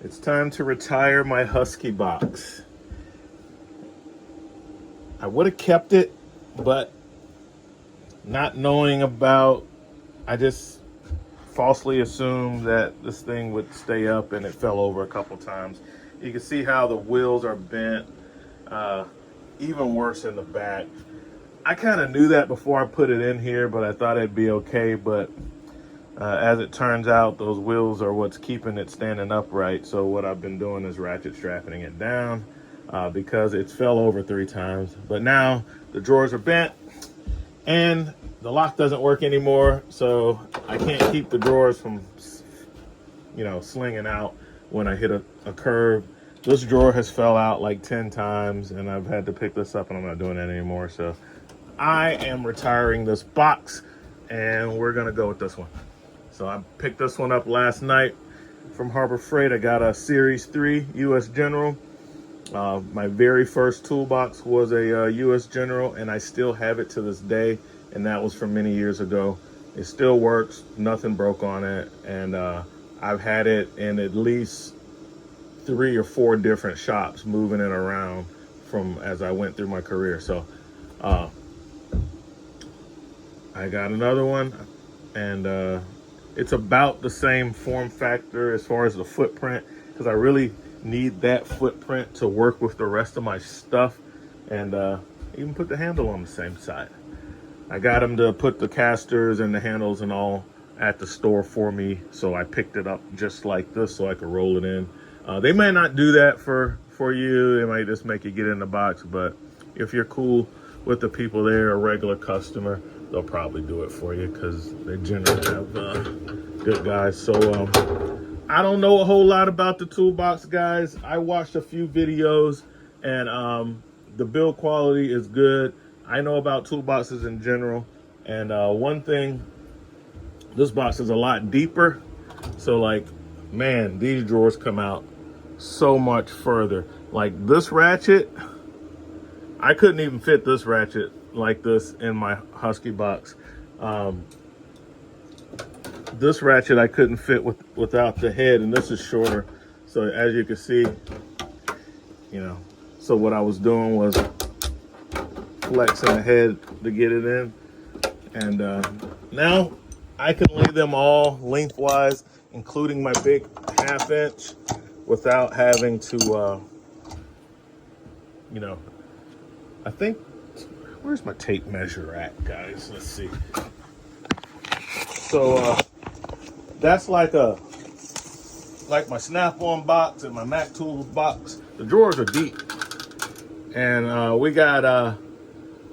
It's time to retire my Husky box. I would have kept it, but not knowing about, I just falsely assumed that this thing would stay up, and it fell over a couple times. You can see how the wheels are bent, even worse in the back. I kind of knew that before I put it in here, but I thought it'd be okay. But as it turns out, those wheels are what's keeping it standing upright. So what I've been doing is ratchet strapping it down because it's fell over 3 times. But now the drawers are bent and the lock doesn't work anymore. So I can't keep the drawers from, slinging out when I hit a curve. This drawer has fell out like 10 times and I've had to pick this up, and I'm not doing that anymore. So I am retiring this box and we're gonna go with this one. So I picked this one up last night from Harbor Freight. I got a Series 3 US General. My very first toolbox was a US General, and I still have it to this day, and that was from many years ago. It still works, nothing broke on it, and I've had it in at least 3 or 4 different shops, moving it around from as I went through my career. So I got another one, and it's about the same form factor as far as the footprint, because I really need that footprint to work with the rest of my stuff, and even put the handle on the same side. I got them to put the casters and the handles and all at the store for me, so I picked it up just like this so I could roll it in. They may not do that for you. They might just make you get in the box, but if you're cool with the people there, a regular customer, they'll probably do it for you because they generally have good guys. So I don't know a whole lot about the toolbox, guys. I watched a few videos, and the build quality is good. I know about toolboxes in general, and one thing, this box is a lot deeper. So like, man, these drawers come out so much further. Like this ratchet, I couldn't even fit this ratchet like this in my Husky box. This ratchet I couldn't fit without the head, and this is shorter. So as you can see, so what I was doing was flexing the head to get it in. And now I can lay them all lengthwise, including my big 1/2 inch, without having to, I think, where's my tape measure at, guys? Let's see. So that's like my Snap-on box and my Mac Tools box. The drawers are deep, and we got a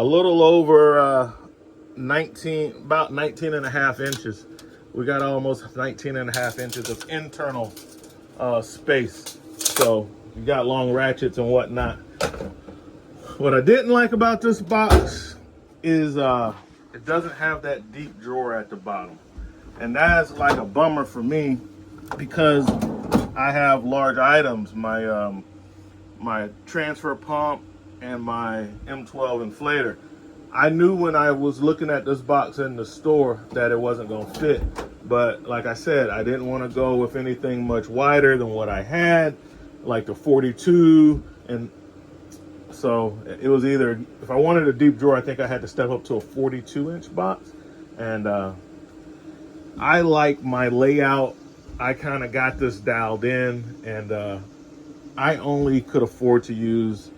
little over about 19 and a half inches. We got almost 19 and a half inches of internal space. So you got long ratchets and whatnot. What I didn't like about this box is it doesn't have that deep drawer at the bottom. And that's like a bummer for me because I have large items, my my transfer pump and my M12 inflator. I knew when I was looking at this box in the store that it wasn't gonna fit. But like I said, I didn't want to go with anything much wider than what I had, like the 42. And so it was either, if I wanted a deep drawer, I think I had to step up to a 42-inch box. And I like my layout. I kind of got this dialed in, and I only could afford to use,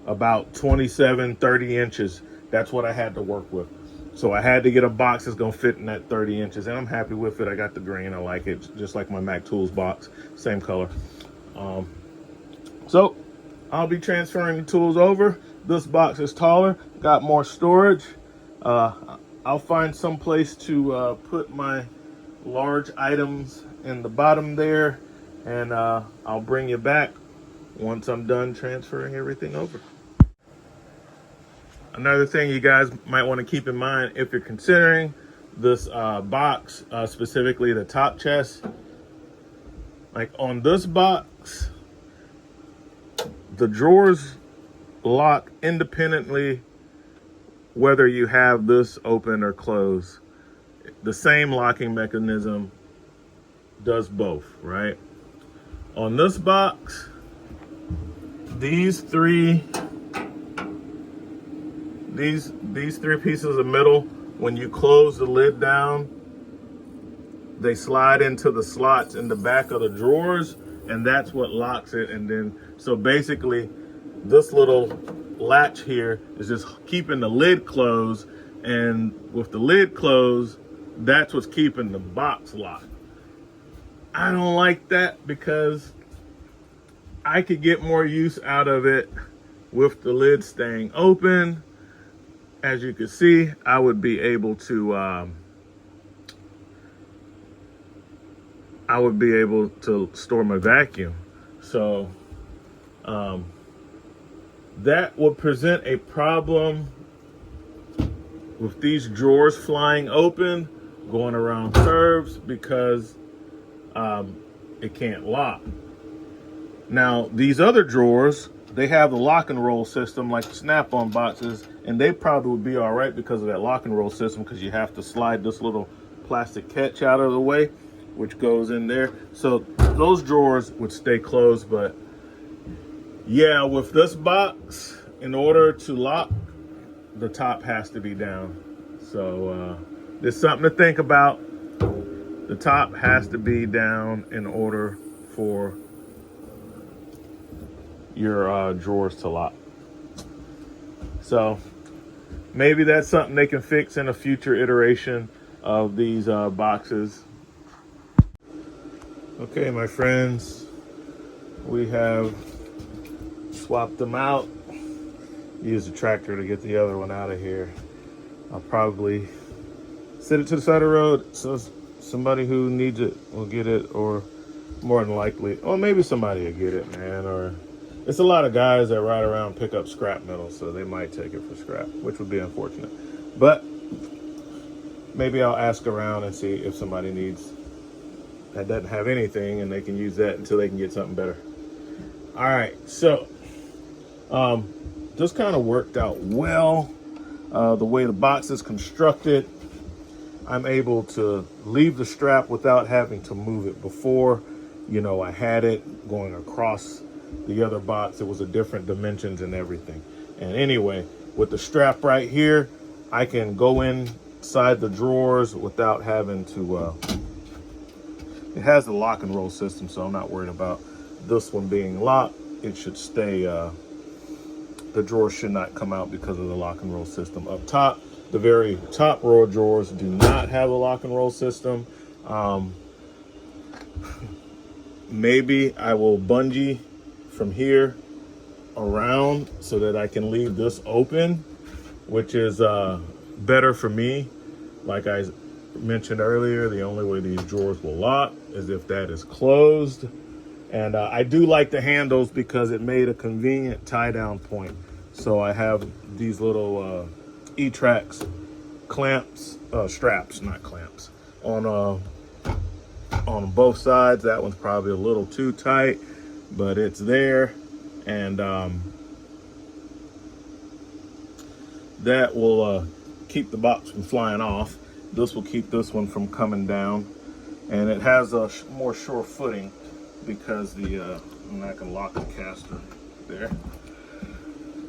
about 27, 30 inches. That's what I had to work with. So I had to get a box that's gonna fit in that 30 inches, and I'm happy with it. I got the green, I like it, just like my Mac Tools box, same color. So I'll be transferring the tools over. This box is taller, got more storage. I'll find some place to put my large items in the bottom there, and I'll bring you back once I'm done transferring everything over. Another thing you guys might want to keep in mind if you're considering this box, specifically the top chest, like on this box, the drawers lock independently whether you have this open or closed. The same locking mechanism does both, right? On this box, these three pieces of metal, when you close the lid down, they slide into the slots in the back of the drawers, and that's what locks it. And then, so basically, this little latch here is just keeping the lid closed, and with the lid closed, that's what's keeping the box locked. I don't like that because I could get more use out of it with the lid staying open. As you can see, I would be able to store my vacuum. So that would present a problem with these drawers flying open, going around curves, because it can't lock. Now, these other drawers, they have the lock and roll system like the Snap-on boxes, and they probably would be all right because of that lock and roll system, because you have to slide this little plastic catch out of the way, which goes in there. So those drawers would stay closed. But yeah, with this box, in order to lock, the top has to be down. So there's something to think about. The top has to be down in order for your drawers to lock. So maybe that's something they can fix in a future iteration of these boxes. Okay, my friends, we have swapped them out. Use the tractor to get the other one out of here. I'll probably set it to the side of the road so somebody who needs it will get it, or more than likely, or maybe somebody will get it, man. Or it's a lot of guys that ride around pick up scrap metal, so they might take it for scrap, which would be unfortunate. But maybe I'll ask around and see if somebody needs that doesn't have anything, and they can use that until they can get something better. All right, so this kind of worked out well. The way the box is constructed, I'm able to leave the strap without having to move it. Before, I had it going across the other box. It was a different dimensions and everything. And anyway, with the strap right here, I can go inside the drawers without having to, it has the lock and roll system, so I'm not worried about this one being locked. It should stay, the drawers should not come out because of the lock and roll system up top. The very top row of drawers do not have a lock and roll system. Maybe I will bungee from here around so that I can leave this open, which is better for me. Like I mentioned earlier, the only way these drawers will lock is if that is closed. And I do like the handles because it made a convenient tie down point. So I have these little E-Trax clamps, straps, not clamps, on both sides. That one's probably a little too tight, but it's there. And that will keep the box from flying off. This will keep this one from coming down. And it has a more sure footing because I'm not gonna lock the caster there,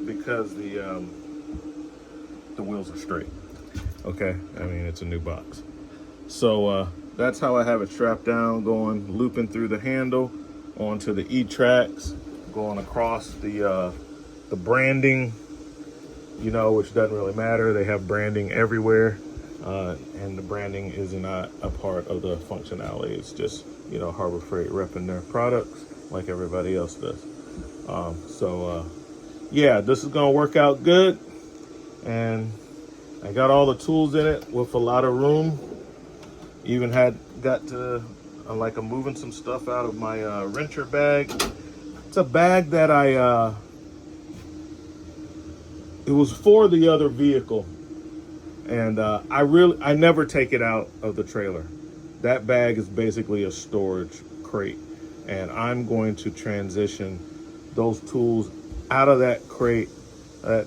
because the wheels are straight. Okay, I mean, it's a new box. So that's how I have it strapped down, going looping through the handle onto the E-Trax, going across the branding, which doesn't really matter. They have branding everywhere, and the branding is not a part of the functionality. It's just, Harbor Freight repping their products like everybody else does. Yeah, this is gonna work out good, and I got all the tools in it with a lot of room. Even got to I'm moving some stuff out of my wrencher bag. It's a bag that it was for the other vehicle, and I never take it out of the trailer. That bag is basically a storage crate, and I'm going to transition those tools out of that crate, that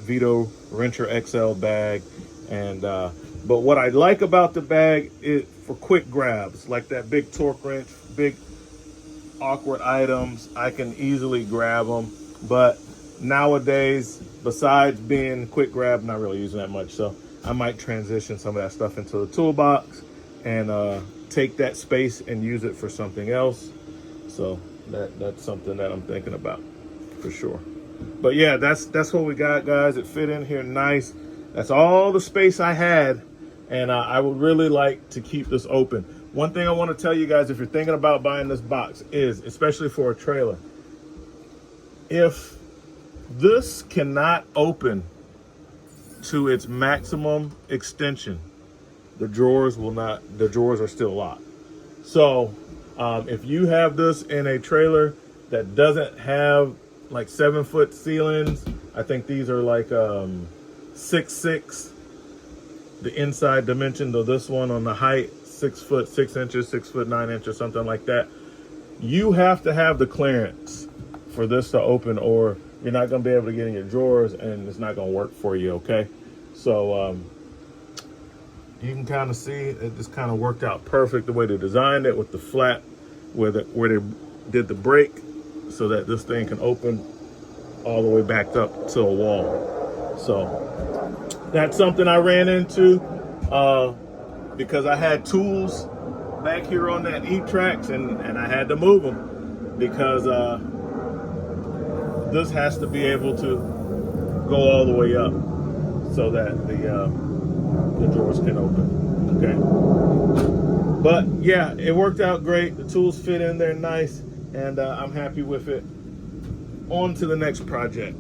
Vito Wrencher XL bag. And but what I like about the bag is for quick grabs, like that big torque wrench, big awkward items, I can easily grab them. But nowadays, besides being quick grab, I'm not really using that much. So I might transition some of that stuff into the toolbox and take that space and use it for something else. So that's something that I'm thinking about for sure. But yeah, that's what we got, guys. It fit in here nice. That's all the space I had, and I would really like to keep this open. One thing I want to tell you guys, if you're thinking about buying this box, is especially for a trailer, if this cannot open to its maximum extension, the drawers are still locked. So if you have this in a trailer that doesn't have like 7-foot ceilings, I think these are like 6'6", the inside dimension, though this one on the height 6 foot 6 inches, 6 foot 9 inches, something like that. You have to have the clearance for this to open, or you're not going to be able to get in your drawers and it's not going to work for you. Okay, so you can kind of see it just kind of worked out perfect the way they designed it, with the flat where they did the break, so that this thing can open all the way back up to a wall. So that's something I ran into because I had tools back here on that E-Trax, and I had to move them because this has to be able to go all the way up so that the drawers can open. Okay, but yeah, it worked out great. The tools fit in there nice, and I'm happy with it. On to the next project.